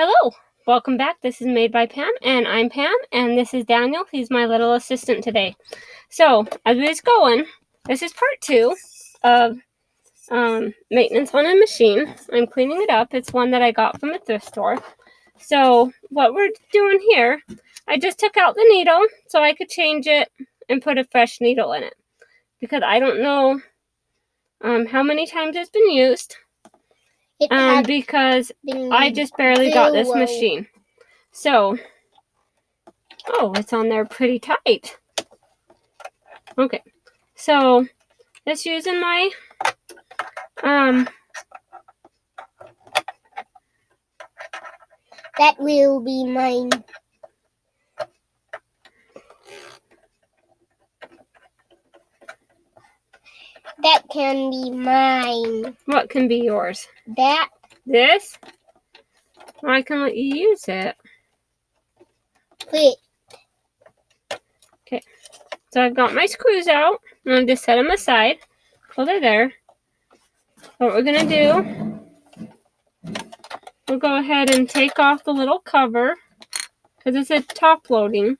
Hello, welcome back. This is Made by Pam, and I'm Pam, and this is Daniel. He's my little assistant today. So, as we was going, this is part 2 of maintenance on a machine. I'm cleaning it up. It's one that I got from a thrift store. So, what we're doing here, I just took out the needle so I could change it and put a fresh needle in it. Because I don't know how many times it's been used. Because I just barely got this machine. So, oh, it's on there pretty tight. Okay, so just using my that will be mine. That can be mine. What can be yours? That. This? Well, I can let you use it. Wait. Okay, so I've got my screws out. I'm going to just set them aside. Well, they're there. What we're going to do, we'll go ahead and take off the little cover because it's a top loading.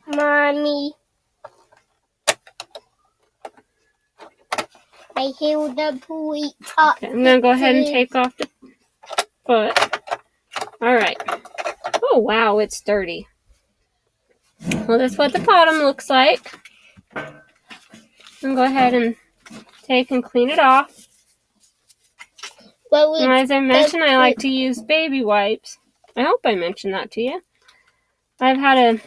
Mommy, I hear the point up. Okay, I'm going to go ahead and take off the foot. Alright. Oh, wow, it's dirty. Well, that's what the bottom looks like. I'm going to go ahead and take and clean it off. And as I mentioned, I like to use baby wipes. I hope I mentioned that to you. I've had to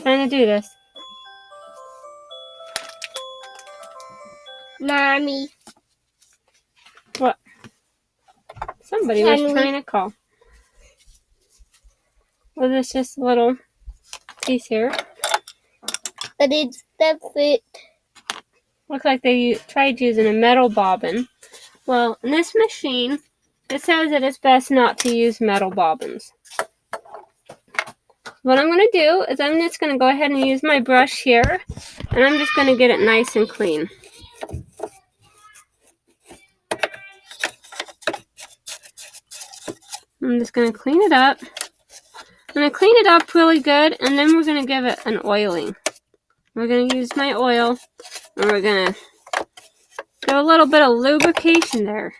kind of do this. Mommy. What? Somebody was trying to call. Well, there's just a little piece here. But it's the fit. Looks like they tried using a metal bobbin. Well, in this machine, it says that it's best not to use metal bobbins. What I'm going to do is I'm just going to go ahead and use my brush here, and I'm just going to get it nice and clean. I'm just going to clean it up. I'm going to clean it up really good, and then we're going to give it an oiling. We're going to use my oil, and we're going to give a little bit of lubrication there.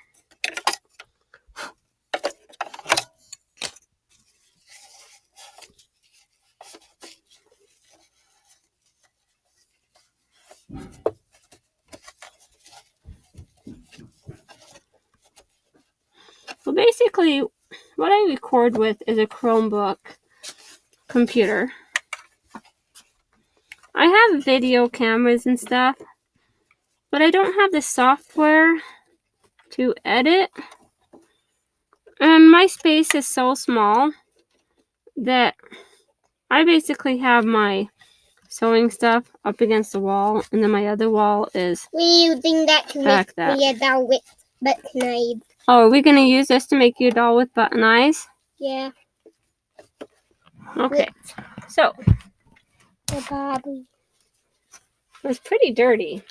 Well, basically, what I record with is a Chromebook computer. I have video cameras and stuff, but I don't have the software to edit. And my space is so small that I basically have my sewing stuff up against the wall, and then my other wall is we're using that to back make me a doll with button eyes. Oh, are we going to use this to make you a doll with button eyes? Yeah. Okay, so the Barbie. It's pretty dirty.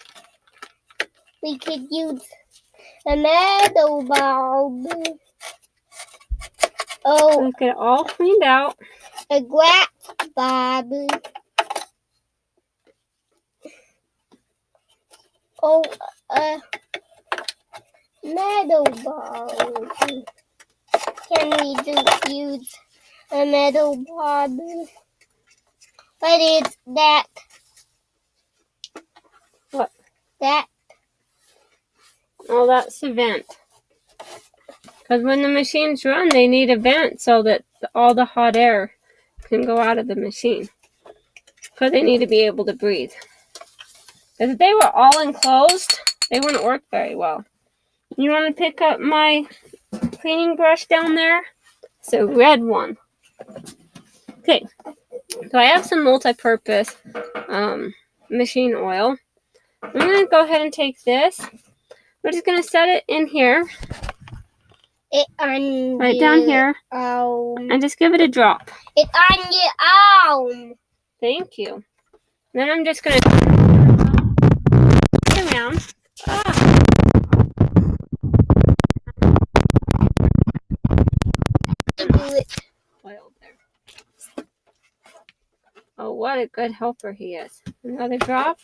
We could use a metal Barbie. Oh, let's get it all cleaned out. A glass Barbie. Oh, metal Barbie. Can we just use a metal Barbie? What is that? What? That. Oh, that's a vent. Because when the machines run, they need a vent so that all the hot air can go out of the machine. Because they need to be able to breathe. If they were all enclosed, they wouldn't work very well. You want to pick up my cleaning brush down there? It's a red one. Okay, so I have some multi-purpose machine oil. I'm going to go ahead and take this. We're just going to set it in here. Right down here. And just give it a drop. It's on your arm. Thank you. Then I'm just going to turn it around. Ah. Oil there. Oh, what a good helper he is. Another drop.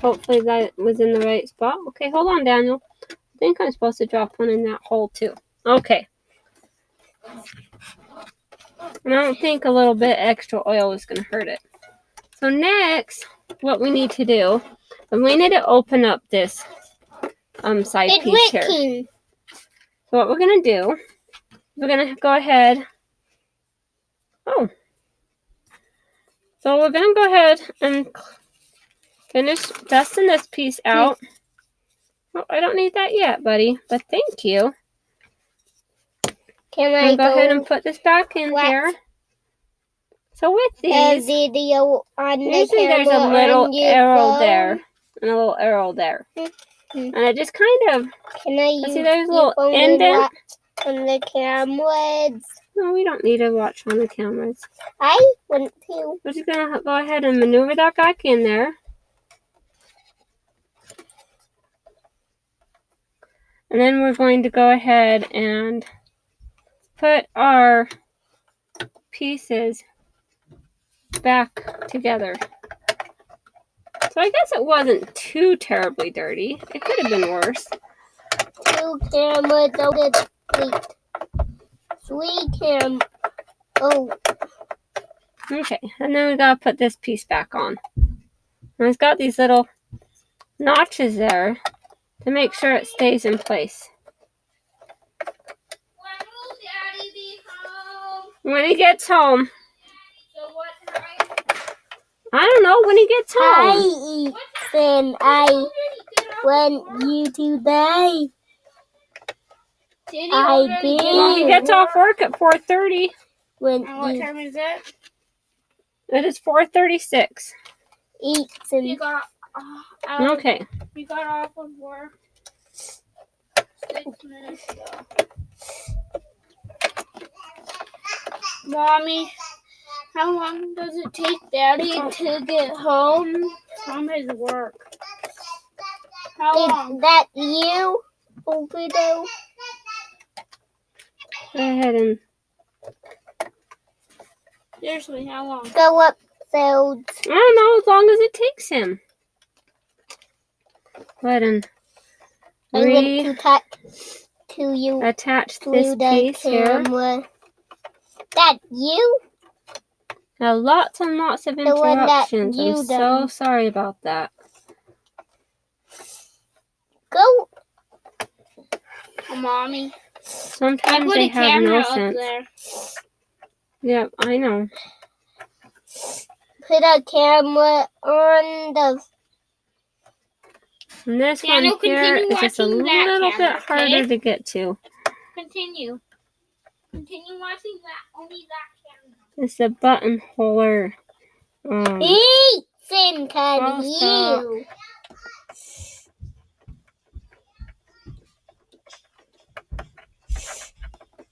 Hopefully that was in the right spot. Okay, hold on, Daniel. I think I'm supposed to drop one in that hole too. Okay. And I don't think a little bit extra oil is going to hurt it. So next, what we need to do, is we need to open up this side piece here. So what we're going to do, we're going to go ahead. Oh. So we're going to go ahead and finish dusting this piece out. Oh, I don't need that yet, buddy, but thank you. Can I go ahead and put this back in here? So with these, video on usually there's a little arrow there and a little arrow there. And I just kind of, can I use see there's a little indent on the cameras? No, we don't need to watch on the cameras. I want to. We're just going to go ahead and maneuver that back in there. And then we're going to go ahead and put our pieces back together. So I guess it wasn't too terribly dirty. It could have been worse. 2 cameras loaded. Wait. 3 cam. Oh. Okay, and then we gotta put this piece back on. And it's got these little notches there to make sure it stays in place. When will Daddy be home? When he gets home. So what time? I don't know, when he gets home. Hi, Ethan. I want you to die. I did. Well, he gets off work at 4:30. What time is it? It is 4:36. Ethan. You got Okay. We got off of work 6 minutes ago. Mommy, how long does it take Daddy to get home from his work? How long? Is that you, Obido? Go ahead and Seriously, how long? Go up, Fields. I don't know, as long as it takes him. Go ahead and I want to talk to you attach through this the piece here. camera. That you? Now, lots and lots of The one that interruptions. you I'm so done. sorry about that. Go. Mommy. Sometimes put they a have camera no up sense. there. Yep, I know. Put a camera on the. And this Daniel, one here continue is just a watching that little camera, bit harder okay? to get to. Continue. Continue watching that. Only that camera. It's a buttonholer. Ethan, can Oh, stop. you?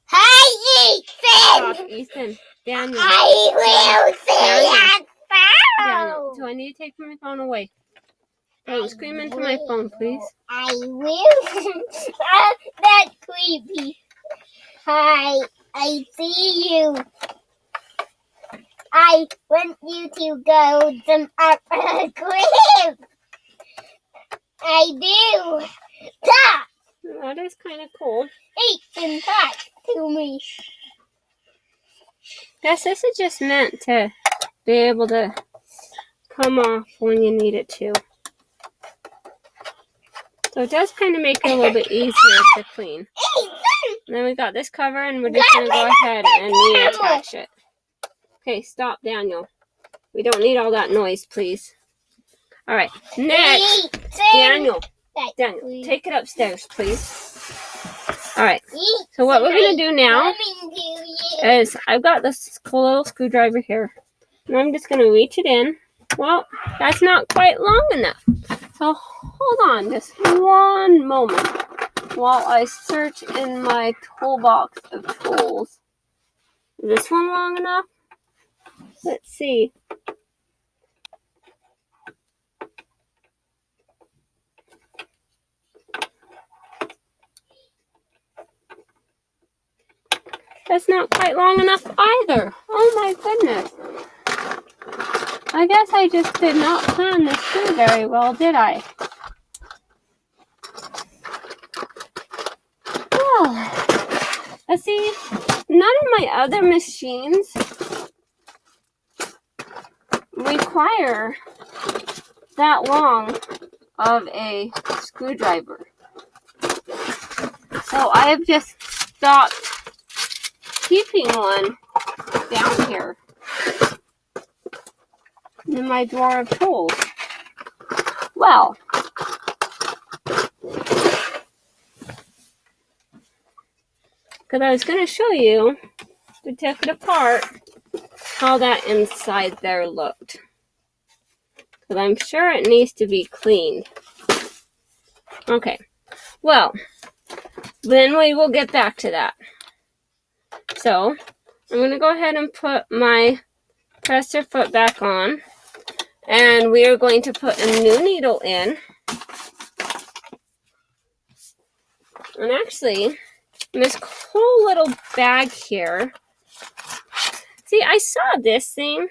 Hi, Stop, Ethan. Ethan. Daniel. I will see Daniel. a Daniel, phone. do I need to take my phone away? Don't scream into my phone, please. I will. That's creepy. Hi, I see you. I want you to go jump up a cliff. I do. Talk. That is kind of cool. Ethan, talk to me. Guess this is just meant to be able to come off when you need it to. So it does kind of make it a little bit easier to clean. Ethan. And then we got this cover, and we're just going to go ahead and reattach it. Okay, stop, Daniel. We don't need all that noise, please. All right, next, Daniel, take it upstairs, please. All right, so what we're going to do now is I've got this cool little screwdriver here, and I'm just going to reach it in. Well, that's not quite long enough. So hold on just one moment while I search in my toolbox of tools. Is this one long enough? Let's see. That's not quite long enough either. Oh my goodness. I guess I just did not plan this through very well, did I? Well, let's see. None of my other machines require that long of a screwdriver. So I have just stopped keeping one down here in my drawer of tools. Well, because I was going to show you, to take it apart, how that inside there looked. Because I'm sure it needs to be cleaned. Okay, well, then we will get back to that. So, I'm going to go ahead and put my presser foot back on. And we are going to put a new needle in. And actually, in this cool little bag here, see, I saw this thing,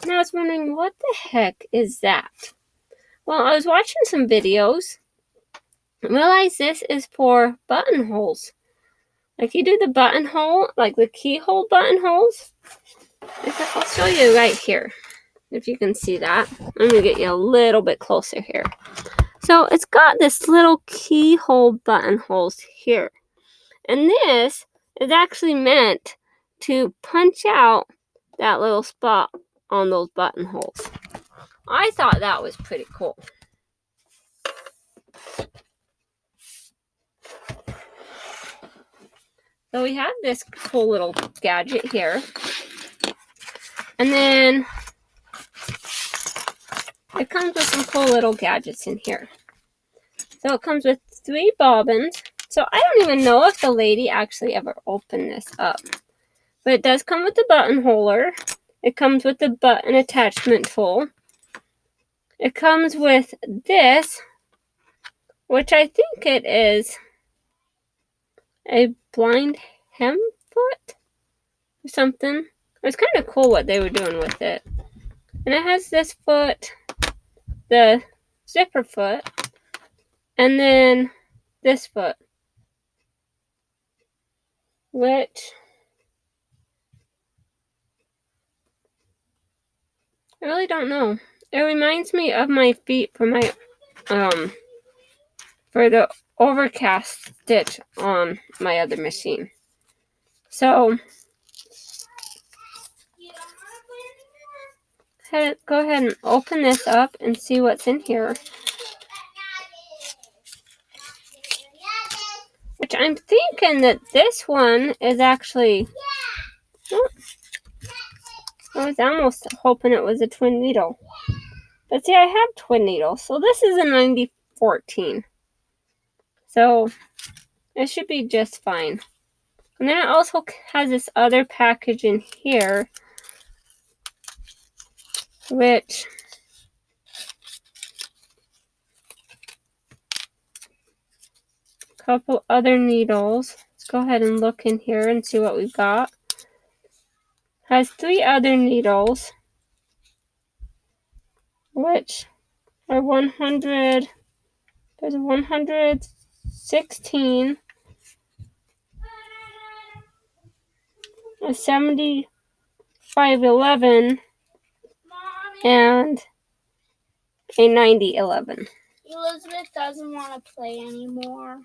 and I was wondering, what the heck is that? Well, I was watching some videos, and realized this is for buttonholes. Like, you do the buttonhole, like the keyhole buttonholes. I'll show you right here, if you can see that. I'm going to get you a little bit closer here. So, it's got this little keyhole buttonholes here. And this is actually meant to punch out that little spot on those buttonholes. I thought that was pretty cool. So we have this cool little gadget here. And then it comes with some cool little gadgets in here. So it comes with 3 bobbins. So I don't even know if the lady actually ever opened this up. But it does come with the buttonholer. It comes with the button attachment tool. It comes with this, which I think it is a blind hem foot or something. It was kind of cool what they were doing with it. And it has this foot, the zipper foot, and then this foot, which I really don't know. It reminds me of my feet for my for the overcast stitch on my other machine. So go ahead and open this up and see what's in here. Which I'm thinking that this one is actually... Oh, I was almost hoping it was a twin needle. But see, I have twin needles. So this is a 9014. So it should be just fine. And then it also has this other package in here, which a couple other needles. Let's go ahead and look in here and see what we've got. Has 3 other needles, which are 100. There's a 116, a 7511, and a 9011. Elizabeth doesn't want to play anymore.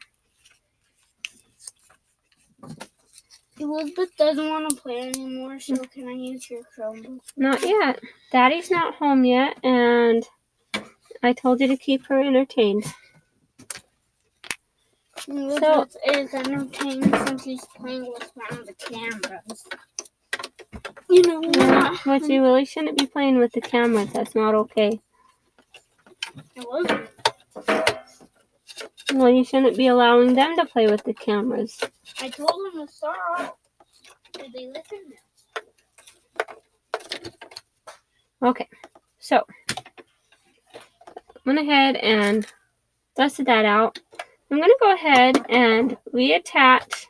Elizabeth doesn't want to play anymore, so can I use your Chromebook? Not yet. Daddy's not home yet, and I told you to keep her entertained. Elizabeth is entertained since she's playing with one of the cameras. You know Yeah, but you really shouldn't be playing with the cameras. That's not okay. It wasn't. Well, you shouldn't be allowing them to play with the cameras. I told them to stop. Did they listen? Okay, so went ahead and dusted that out. I'm going to go ahead and reattach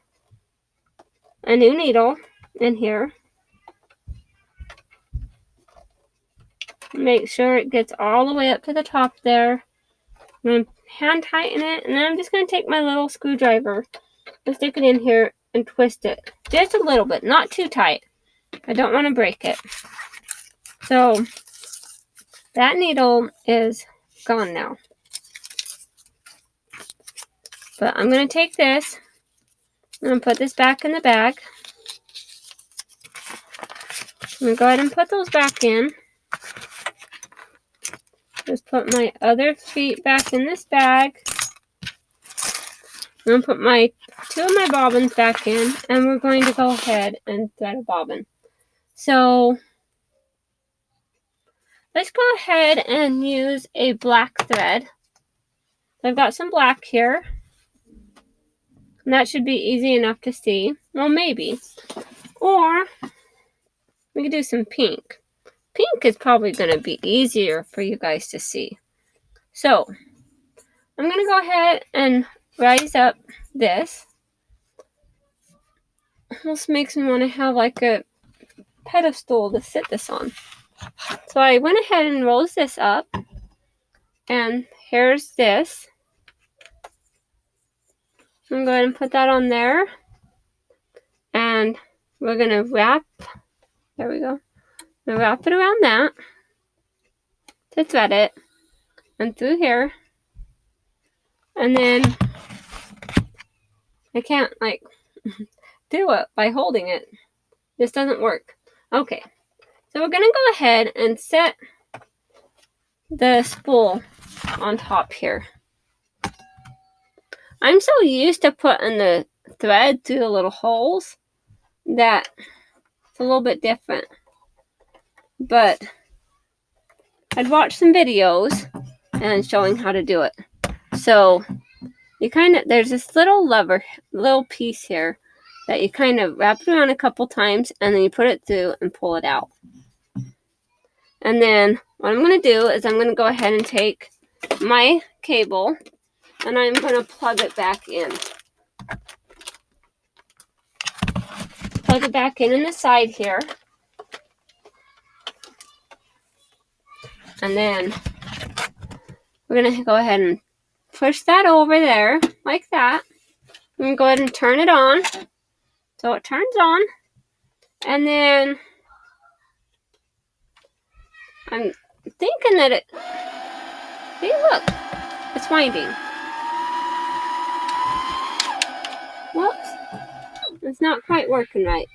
a new needle in here. Make sure it gets all the way up to the top there. I'm going to hand tighten it, and then I'm just going to take my little screwdriver and stick it in here and twist it. Just a little bit, not too tight. I don't want to break it. So that needle is gone now. But I'm going to take this and put this back in the bag. I'm going to go ahead and put those back in. Just put my other feet back in this bag. I'm going to put two of my bobbins back in, and we're going to go ahead and thread a bobbin. So let's go ahead and use a black thread. I've got some black here. And that should be easy enough to see. Well, maybe. Or we could do some pink. Pink is probably going to be easier for you guys to see. So I'm going to go ahead and rise up this. This makes me want to have like a pedestal to sit this on. So I went ahead and rose this up. And here's this. I'm going to go ahead and put that on there. And we're going to wrap. There we go. I'm going to wrap it around that to thread it. And through here. And then I can't like do it by holding it. This doesn't work. Okay. So we're going to go ahead and set the spool on top here. I'm so used to putting the thread through the little holes that it's a little bit different. But I'd watched some videos and showing how to do it. So you there's this little little piece here that you kind of wrap it around a couple times, and then you put it through and pull it out. And then what I'm going to do is I'm going to go ahead and take my cable and I'm going to plug it back in. Plug it back in the side here. And then we're going to go ahead and push that over there like that. I'm going to go ahead and turn it on. So it turns on. And then I'm thinking that it... See, look. It's winding. Whoops. It's not quite working right.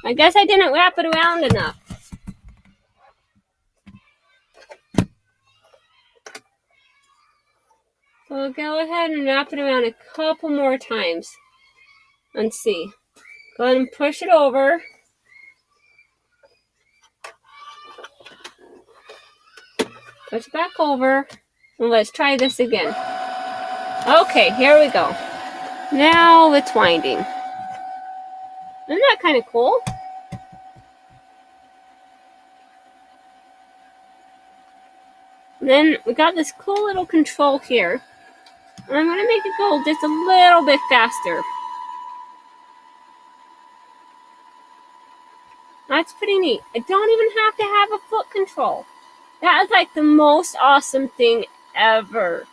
I guess I didn't wrap it around enough. So we'll go ahead and wrap it around a couple more times and see. Go ahead and push it over. Push it back over. And let's try this again. Okay, here we go. Now it's winding. Isn't that kind of cool? And then we got this cool little control here. And I'm going to make it go just a little bit faster. That's pretty neat. I don't even have to have a foot control. That is like the most awesome thing ever.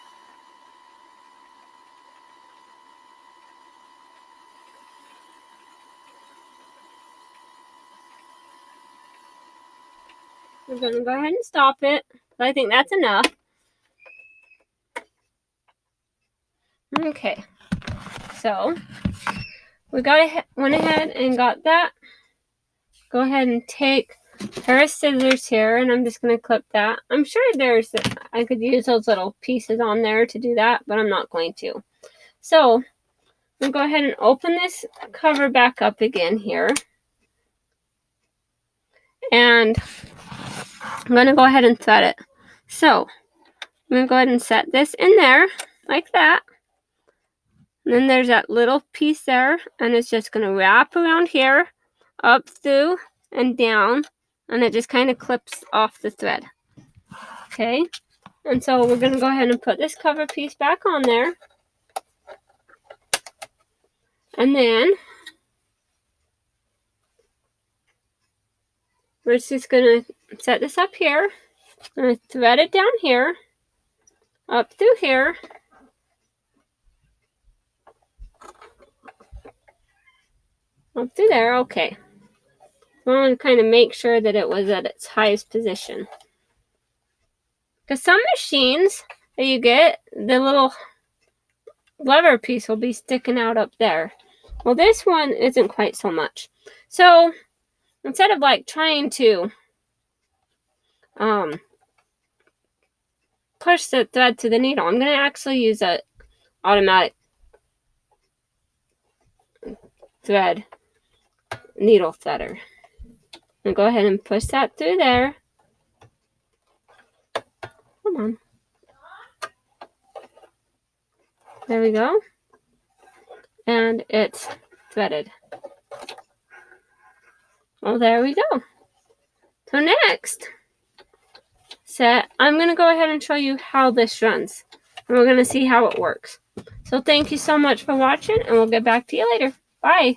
We're going to go ahead and stop it. I think that's enough. Okay. So, we went ahead and got that. Go ahead and take a pair of scissors here, and I'm just going to clip that. I'm sure I could use those little pieces on there to do that, but I'm not going to. So, I'm going to go ahead and open this cover back up again here. And I'm going to go ahead and thread it. So, I'm going to go ahead and set this in there, like that. And then there's that little piece there, and it's just going to wrap around here, up through, and down, and it just kind of clips off the thread. Okay, and so we're going to go ahead and put this cover piece back on there. And then we're just going to set this up here. I'm going to thread it down here, up through here, up through there. Okay. I want to kind of make sure that it was at its highest position. Because some machines that you get, the little lever piece will be sticking out up there. Well, this one isn't quite so much. So instead of like trying to push the thread to the needle, I'm going to actually use a automatic thread needle threader. And go ahead and push that through there. Come on. There we go. And it's threaded. Well, there we go. So next set, I'm going to go ahead and show you how this runs. And we're going to see how it works. So thank you so much for watching, and we'll get back to you later. Bye.